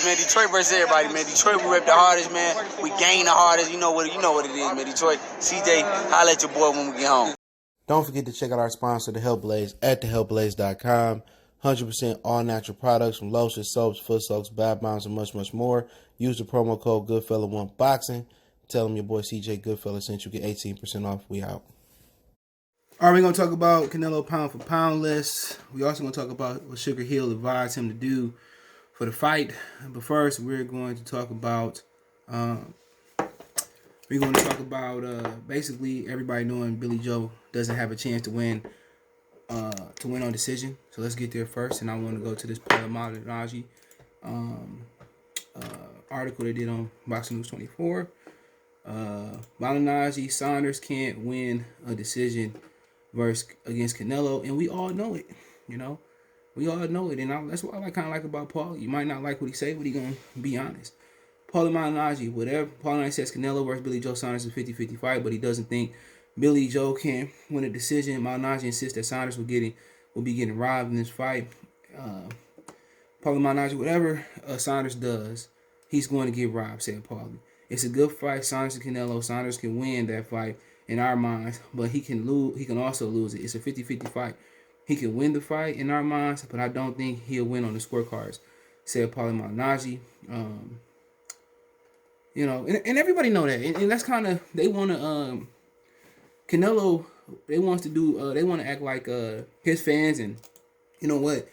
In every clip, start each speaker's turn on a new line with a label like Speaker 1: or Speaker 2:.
Speaker 1: man. Detroit versus everybody, man. Detroit, we rep the hardest, man. We gain the hardest. You know what it is, man. Detroit, CJ, holla at your boy when we get home.
Speaker 2: Don't forget to check out our sponsor, The Health Blaze, at thehealthblaze.com. 100% all natural products from lotions, soaps, foot soaks, bath bombs, and much, much more. Use the promo code Goodfella1Boxing. Tell them your boy CJ Goodfella sent you. Get 18% off. We out. All right, we're going to talk about Canelo pound for pound list. We're also going to talk about what Sugar Hill advised him to do for the fight. But first, we're going to talk about basically everybody knowing Billy Joe doesn't have a chance to win on decision. So let's get there first. And I want to go to this Paul Malignaggi article they did on Boxing News 24. Malignaggi, Saunders can't win a decision against Canelo, and we all know it. You know, we all know it, and that's what I kind of like about Paul. You might not like what he say, but he gonna be honest. Paul Malignaggi, whatever. Paul Malignaggi says Canelo versus Billy Joe Saunders is a 50-50 fight, but he doesn't think Billy Joe can win a decision. Malignaggi insists that Saunders will be getting robbed in this fight. Paul Malignaggi, whatever Saunders does, he's going to get robbed, said Paul. It's a good fight, Saunders and Canelo. Saunders can win that fight in our minds, but he can lose. He can also lose it. It's a 50-50 fight. He can win the fight in our minds, but I don't think he'll win on the scorecards, said Paul Malignaggi. You know, and everybody know that, and that's kind of, they want to Canelo. They want to act like his fans, and you know what?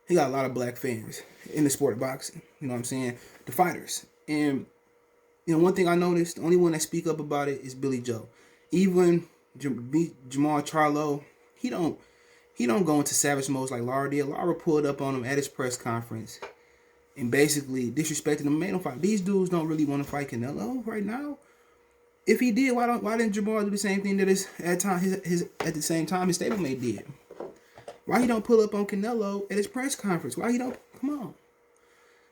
Speaker 2: He got a lot of black fans in the sport of boxing. You know what I'm saying? The fighters. And you know, one thing I noticed, the only one that speak up about it is Billy Joe. Even Jamal Charlo, he don't go into savage modes like Lara did. Lara pulled up on him at his press conference and basically disrespected him, made him fight. These dudes don't really want to fight Canelo right now. If he did, why didn't Jamal do the same thing that at the same time his stablemate did? Why he don't pull up on Canelo at his press conference? Why he don't? Come on.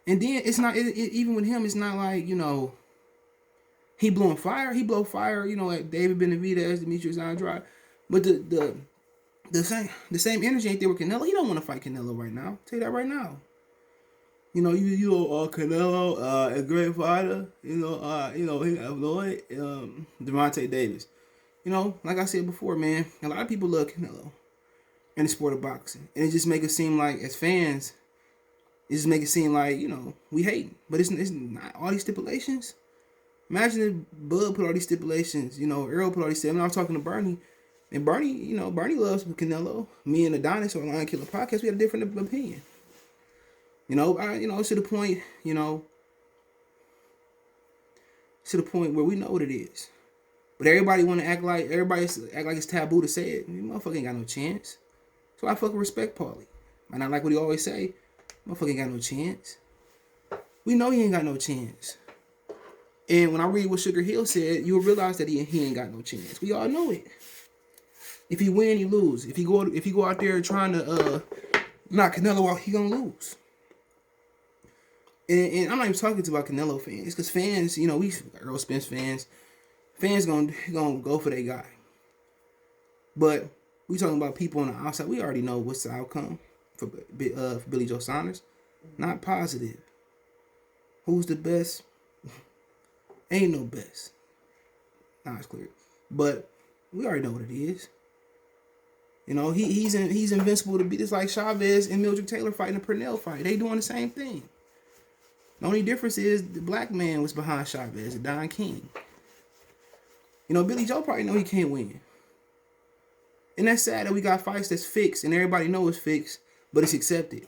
Speaker 2: And then it's not even with him. It's not like, you know, he blowing fire. He blow fire, you know, at David Benavidez, Demetrius Andrade. But the same energy ain't there with Canelo. He don't want to fight Canelo right now. I'll tell you that right now. You know, Canelo, a great fighter. He Lloyd, Devontae Davis. You know, like I said before, man, a lot of people love Canelo in the sport of boxing, and it just make it seem like, as fans, it just make it seem like, you know, we hate. But it's not all these stipulations. Imagine if Bud put all these stipulations. You know, Earl put all these stipulations. I was talking to Bernie, and Bernie, you know, Bernie loves Canelo. Me and Adonis on Lion Killer Podcast, we had a different opinion. You know, it's to the point, you know, to the point where we know what it is. But everybody want to act like it's taboo to say it. You motherfucker ain't got no chance. So I fucking respect Paulie. Might not like what he always say. Motherfucker ain't got no chance. We know he ain't got no chance. And when I read what Sugar Hill said, you'll realize that he ain't got no chance. We all know it. If he win, he lose. If he go out there trying to knock Canelo out, he gonna lose. And I'm not even talking about Canelo fans, because fans, you know, we Earl Spence fans gonna go for their guy. But we talking about people on the outside. We already know what's the outcome for Billy Joe Saunders. Not positive. Who's the best? Ain't no best. Nah, it's clear. But we already know what it is. You know, he's invincible to beat. It's like Chavez and Mildred Taylor fighting a Pernell fight. They doing the same thing. The only difference is the black man was behind Chavez, Don King. You know, Billy Joe probably know he can't win. And that's sad that we got fights that's fixed and everybody know it's fixed, but it's accepted.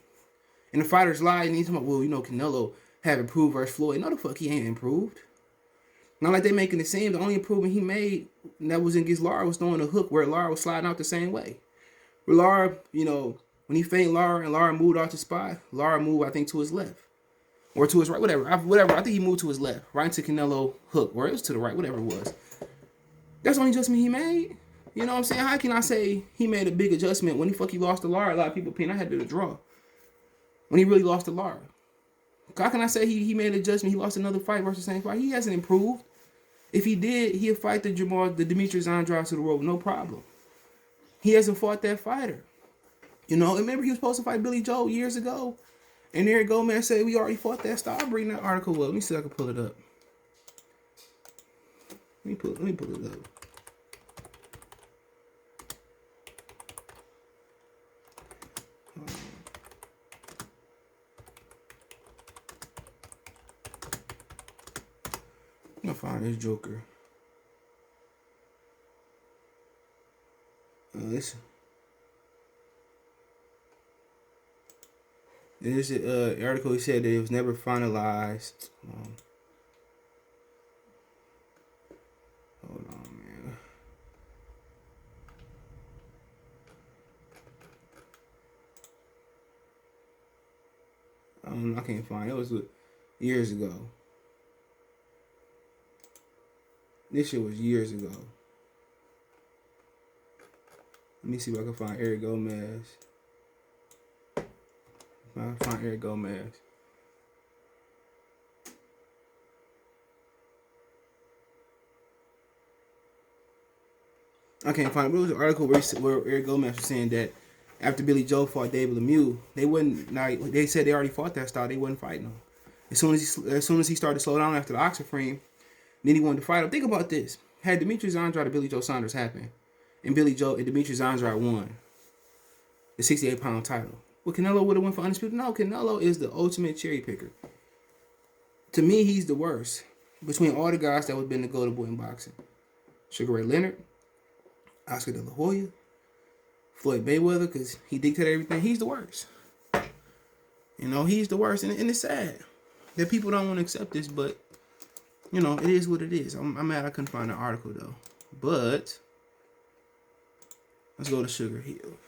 Speaker 2: And the fighters lie and he's talking about, well, you know, Canelo have improved versus Floyd. No, the fuck he ain't improved. Not like they making it seem. The only improvement he made that was against Lara was throwing a hook where Lara was sliding out the same way. Where Lara, you know, when he feigned Lara and Lara moved off the spot, Lara moved, I think, to his left. Or to his right, whatever. I think he moved to his left, right into Canelo hook, or it was to the right, whatever it was. That's the only adjustment he made. You know what I'm saying? How can I say he made a big adjustment when he lost to Lara? A lot of people opinion I had to do the draw. When he really lost to Lara. How can I say he made an adjustment? He lost another fight versus the same fight. He hasn't improved. If he did, he'd fight the Demetrius Andrade to the road, no problem. He hasn't fought that fighter. You know, remember he was supposed to fight Billy Joe years ago? And there you go, man. Say we already fought that style. I'll bring that article up. Let me see if I can pull it up. Let me pull it up. I'm gonna find this joker. Listen. This article, he said that it was never finalized. Hold on, man. I can't find it. It was years ago. This shit was years ago. Let me see if I can find Eric Gomez. I find Eric Gomez. I can't find it. It was an article where Eric Gomez was saying that after Billy Joe fought David Lemieux, they wouldn't. Like, they said they already fought that style. They wasn't fighting him. As soon as he started to slow down after the Oxford, then he wanted to fight him. Think about this: had Demetrius Andrade to Billy Joe Saunders happen, and Demetrius Andrade won the 68-pound title, well, Canelo would have went for undisputed. No, Canelo is the ultimate cherry picker. To me, he's the worst between all the guys that would have been the go-to boy in boxing. Sugar Ray Leonard, Oscar De La Hoya, Floyd Mayweather, because he dictated everything. He's the worst. You know, he's the worst, and it's sad that people don't want to accept this, but you know, it is what it is. I'm mad I couldn't find an article though. But let's go to Sugar Hill.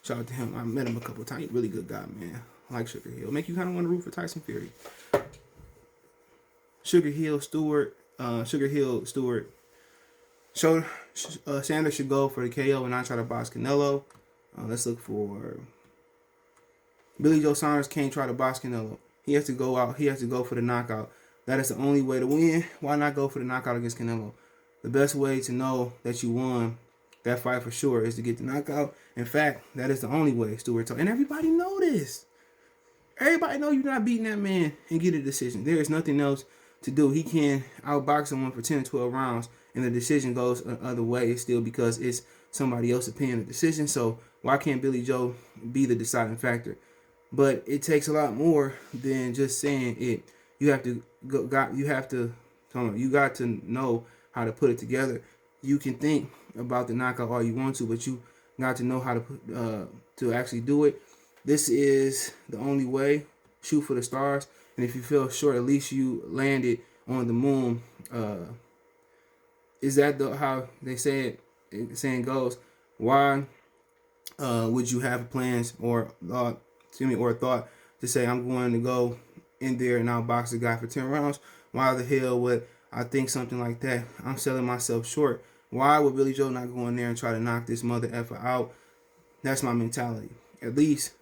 Speaker 2: Shout out to him. I met him a couple of times. He's a really good guy, man. I like Sugar Hill. Make you kind of want to root for Tyson Fury. Sugar Hill Stewart. Saunders should go for the KO and not try to box Canelo. Let's look for Billy Joe Saunders. Can't try to box Canelo. He has to go out. He has to go for the knockout. That is the only way to win. Why not go for the knockout against Canelo? The best way to know that you won that fight for sure is to get the knockout. In fact, that is the only way, Stewart told. And everybody know this. Everybody know you're not beating that man and get a decision. There is nothing else to do. He can outbox someone for 10 or 12 rounds and the decision goes the other way. It's still because it's somebody else opinion the decision. So why can't Billy Joe be the deciding factor? But it takes a lot more than just saying it. You have to you got to know how to put it together. You can think about the knockout all you want to, but you got to know how to actually do it. This is the only way. Shoot for the stars, and if you feel short, at least you landed on the moon. Is that how they say it? Saying goes. Why would you have plans or thought to say I'm going to go in there and I'll box the guy for 10 rounds? Why the hell would I think something like that? I'm selling myself short. Why would Billy Joe not go in there and try to knock this mother effer out? That's my mentality. At least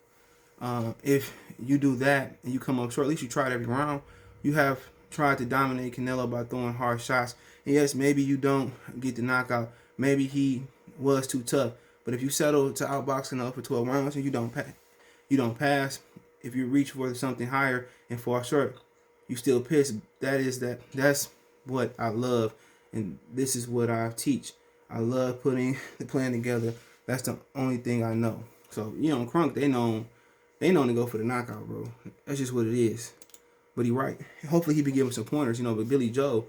Speaker 2: if you do that and you come up short, at least you tried every round. You have tried to dominate Canelo by throwing hard shots. And yes, maybe you don't get the knockout. Maybe he was too tough. But if you settle to outbox Canelo for 12 rounds and you don't pass. If you reach for something higher and fall short, you still piss. That's what I love, and this is what I teach. I love putting the plan together. That's the only thing I know. So Crunk, they known to go for the knockout, bro. That's just what it is. But he right. Hopefully he be giving some pointers, But Billy Joe,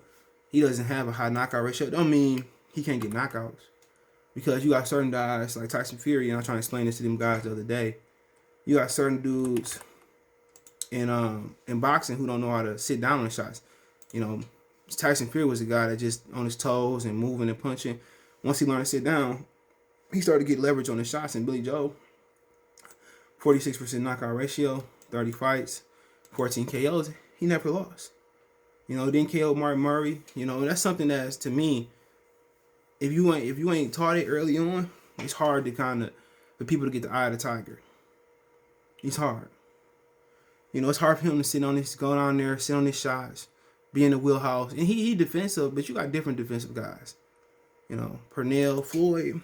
Speaker 2: he doesn't have a high knockout ratio. Don't mean he can't get knockouts, because you got certain guys like Tyson Fury, and I'm trying to explain this to them guys the other day. You got certain dudes in boxing who don't know how to sit down on the shots. Tyson Fury was a guy that just on his toes and moving and punching. Once he learned to sit down, he started to get leverage on the shots. And Billy Joe, 46% knockout ratio, 30 fights, 14 KOs. He never lost. Didn't KO Martin Murray. That's something that's, to me, if you ain't taught it early on, it's hard to for people to get the eye of the tiger. It's hard. It's hard for him to go down there, sit on his shots, be in the wheelhouse. And he defensive, but you got different defensive guys. Pernell, Floyd,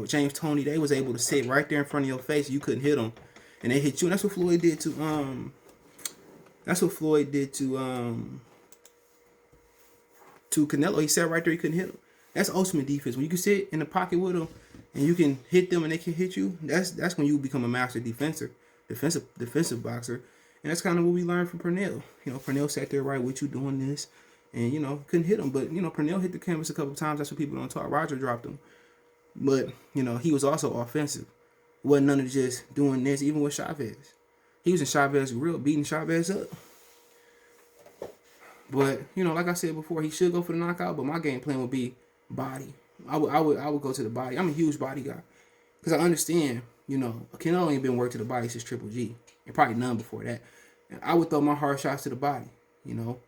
Speaker 2: James Toney, they was able to sit right there in front of your face. You couldn't hit them. And they hit you. And that's what Floyd did to That's what Floyd did to Canelo. He sat right there, he couldn't hit him. That's ultimate defense. When you can sit in the pocket with them and you can hit them and they can hit you, that's when you become a master defensive boxer. And that's kind of what we learned from Pernell. You know, Pernell sat there right with you doing this and, you know, couldn't hit him. But, you know, Pernell hit the canvas a couple times. That's what people don't talk. Roger dropped him. But, you know, he was also offensive. Wasn't none of just doing this, even with Chavez. He was in Chavez's grill, beating Chavez up. But, you know, like I said before, he should go for the knockout, but my game plan would be body. I would go to the body. I'm a huge body guy. Because I understand, you know, Canelo ain't been worked to the body since Triple G. And probably none before that. And I would throw my hard shots to the body, you know.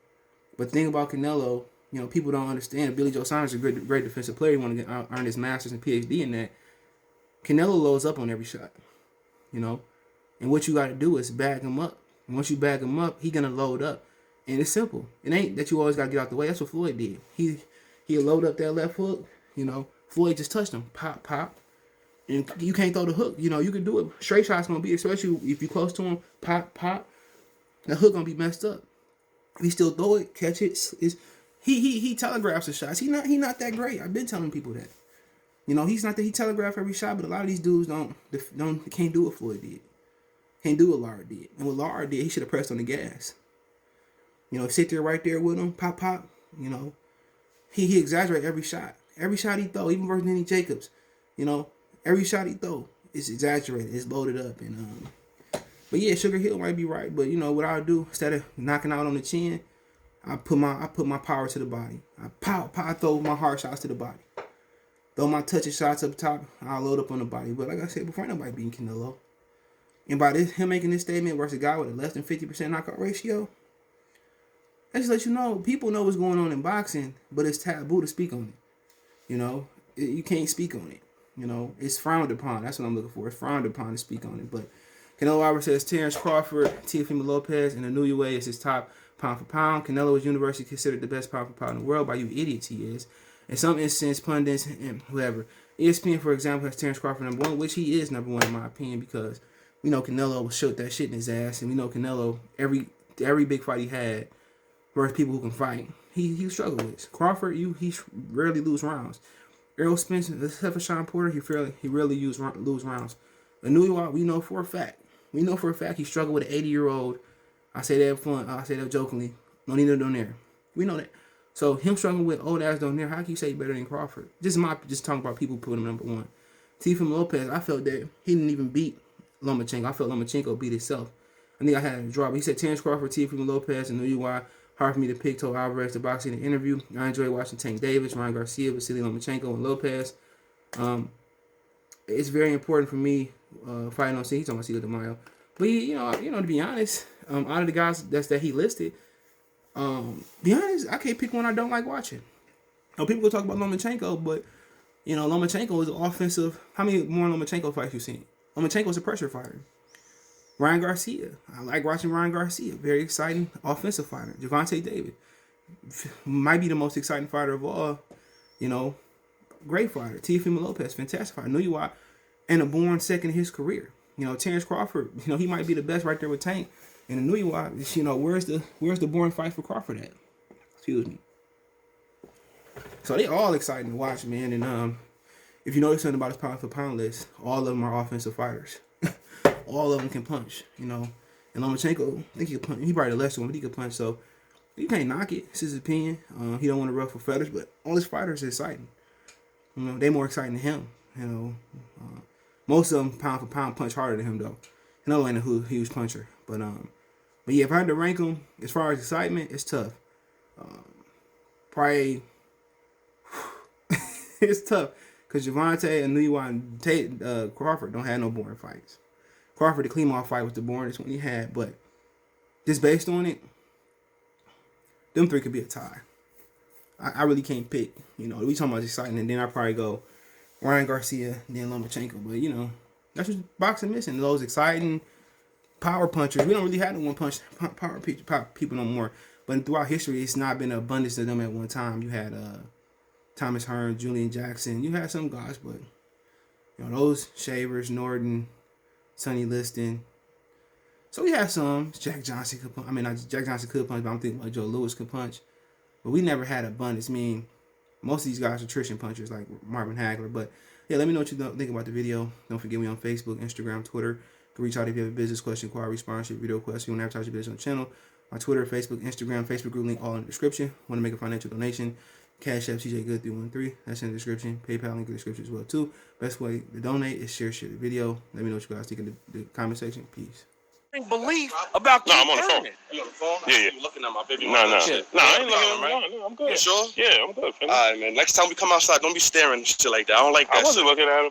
Speaker 2: But the thing about Canelo, you know, people don't understand. Billy Joe Saunders is a great defensive player. He want to earn his master's and PhD in that. Canelo loads up on every shot, you know. And what you got to do is bag him up. And once you bag him up, he going to load up. And it's simple. It ain't that you always got to get out the way. That's what Floyd did. He'll load up that left hook, you know. Floyd just touched him. Pop, pop. And you can't throw the hook. You know, you can do it. Straight shot's going to be, especially if you're close to him, pop, pop. The hook going to be messed up. If he still throw it, catch it. He telegraphs the shots. He not that great. I've been telling people that. You know, he's not that he telegraphed every shot, but a lot of these dudes can't do what Floyd did. Can't do what Lara did. And what Lara did, he should have pressed on the gas. You know, sit there right there with him, pop, pop. You know, he exaggerated every shot. Every shot he throw, even versus Danny Jacobs. You know, every shot he throw is exaggerated. It's loaded up. And but yeah, Sugar Hill might be right. But you know what I'll do instead of knocking out on the chin, I put my power to the body. I throw my hard shots to the body. Throw my touching shots up top. I'll load up on the body. But like I said before, ain't nobody beating Canelo. And by him making this statement versus a guy with a less than 50% knockout ratio, that just let you know people know what's going on in boxing, but it's taboo to speak on it. You know, you can't speak on it. You know, it's frowned upon. That's what I'm looking for. It's frowned upon to speak on it. But Canelo Álvarez says Terence Crawford, Teofimo Lopez, and Inoue is his top pound for pound. Canelo is universally considered the best pound for pound in the world by you idiots. He is. In some instances, pundits and whoever. ESPN, for example, has Terence Crawford number one, which he is number one in my opinion because we know Canelo will shoot that shit in his ass, and we know Canelo every big fight he had versus people who can fight, he struggled with. Crawford, he rarely lose rounds. Errol Spence, except for Sean Porter, he rarely lose rounds. Inoue, we know for a fact he struggled with an 80-year-old. I say that fun. I say that jokingly. Nonito Donaire. We know that. So him struggling with old ass Donaire, how can you say better than Crawford? Just talking about people putting him number one. Teofimo Lopez, I felt that he didn't even beat Lomachenko. I felt Lomachenko beat himself. I think I had a draw. But he said Terence Crawford, Teofimo Lopez, and Inoue. Hard for me to pick. Told Alvarez to box in the interview. I enjoy watching Tank Davis, Ryan Garcia, Vasily Lomachenko, and Lopez. It's very important for me fighting on He's talking about Cito de Mayo. But you know, to be honest, out of the guys that he listed, be honest, I can't pick one I don't like watching. Now, people will talk about Lomachenko, but you know, Lomachenko is an offensive. How many more Lomachenko fights you seen? Lomachenko is a pressure fighter. Ryan Garcia. I like watching Ryan Garcia. Very exciting offensive fighter. Gervonta Davis. Might be the most exciting fighter of all. You know, great fighter. Teofimo Lopez. Fantastic fighter. Inoue, and a born second in his career. You know, Terence Crawford. You know, he might be the best right there with Tank. And Inoue, you know, where's the boring fight for Crawford at? Excuse me. So they all exciting to watch, man. And if you notice something about his pound for pound list, all of them are offensive fighters. All of them can punch, you know. And Lomachenko, I think he can punch. He probably the lesser one, but he can punch. So you can't knock it. It's his opinion. He don't want to ruffle feathers, but all his fighters are exciting. You know, they more exciting than him. You know, most of them pound for pound punch harder than him though. Canelo ain't a huge puncher, but yeah, if I had to rank them as far as excitement, it's tough. Probably it's tough because Gervonta, Inoue, and Crawford don't have no boring fights. Crawford, the Klimov fight was the boringest one he had, but just based on it, them three could be a tie. I really can't pick. You know, we talking about exciting, and then I probably go Ryan Garcia, then Lomachenko. But you know, that's what boxing missing. Those exciting power punchers. We don't really have no one punch power people no more. But throughout history, it's not been an abundance of them at one time. You had Thomas Hearn, Julian Jackson. You had some guys, but you know those Shavers, Norton, Sonny Liston, So we had some. Jack Johnson could punch. I mean, not Jack Johnson could punch, but I'm thinking like Joe Louis could punch. But we never had abundance. I mean, most of these guys are attrition punchers like Marvin Hagler. But yeah, let me know what you think about the video. Don't forget me on Facebook, Instagram, Twitter. You can reach out if you have a business question, inquiry, sponsorship, video request. You want to advertise your business on the channel. My Twitter, Facebook, Instagram, Facebook group link all in the description. Want to make a financial donation? Cash App CJ Good 313. That's in the description. PayPal link in the description as well too. Best way to donate is share the video. Let me know what you guys think in the comment section. Peace.
Speaker 3: Belief about
Speaker 4: I'm on the phone.
Speaker 3: You on the phone?
Speaker 4: Yeah.
Speaker 3: You looking at my baby?
Speaker 4: No, I ain't looking
Speaker 3: right?
Speaker 4: No, I'm good.
Speaker 3: You sure?
Speaker 4: Yeah, I'm good.
Speaker 3: All right, man. Next time we come outside, don't be staring and shit like that. I don't like that.
Speaker 4: I wasn't looking at him.